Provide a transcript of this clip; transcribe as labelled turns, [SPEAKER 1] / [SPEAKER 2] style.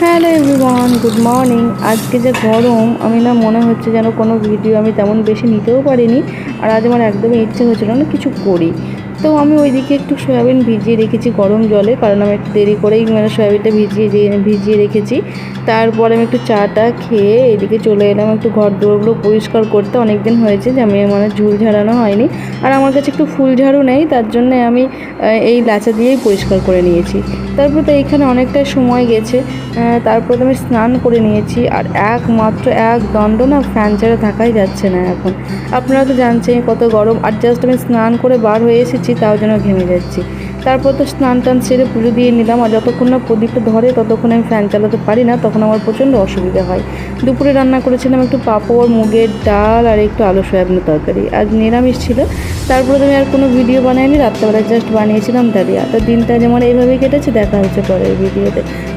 [SPEAKER 1] Hello everyone, good morning. আজকে যে গরম, আমি না মনে হচ্ছে যেন কোনো ভিডিও আমি তেমন বেশি নিতেও পারিনি। আর আজ আমার একদমই ইচ্ছে হচ্ছিল না কিছু করি। তো আমি ওইদিকে একটু সয়াবিন ভিজিয়ে রেখেছি গরম জলে, কারণ আমি একটু দেরি করেই সয়াবিনটা ভিজিয়ে রেখেছি। তারপরে আমি একটু চাটা খেয়ে এদিকে চলে এলাম একটু ঘর দুয়ারগুলো পরিষ্কার করতে। অনেক দিন হয়েছে যে আমি ঝুল ঝাড়ানো হয়নি। আর আমার কাছে একটু ফুল ঝাড়ু নেই, তার জন্য আমি এই লাচা দিয়েই পরিষ্কার করে নিয়েছি। তারপর তো এইখানে অনেকটাই সময় গেছে। তারপর আমি স্নান করে নিয়েছি। আর একমাত্র এক দণ্ড না ফ্যান ছাড়া থাকাই যাচ্ছে না এখন। আপনারা তো জানছেন কত গরম। আর জাস্ট আমি স্নান করে বার হয়ে এসেছি, তাও যেন ঘেমে যাচ্ছি। তারপর তো স্নান টান সেরে পুজো দিয়ে নিলাম। আর যতক্ষণ না প্রদীপটা ধরে ততক্ষণ আমি ফ্যান চালাতে পারি না, তখন আমার প্রচণ্ড অসুবিধা হয়। দুপুরে রান্না করেছিলাম একটু পাঁপড়, মুগের ডাল আর একটু আলু সয়াবিনের তরকারি। আজ নিরামিষ ছিল। তারপরে তো আমি আর কোনো ভিডিও বানাইনি, রাত্রেবেলা জাস্ট বানিয়েছিলাম ডালিয়া। তো দিনটা যেমন এইভাবেই কেটেছে। দেখা হচ্ছে পরের ভিডিওতে।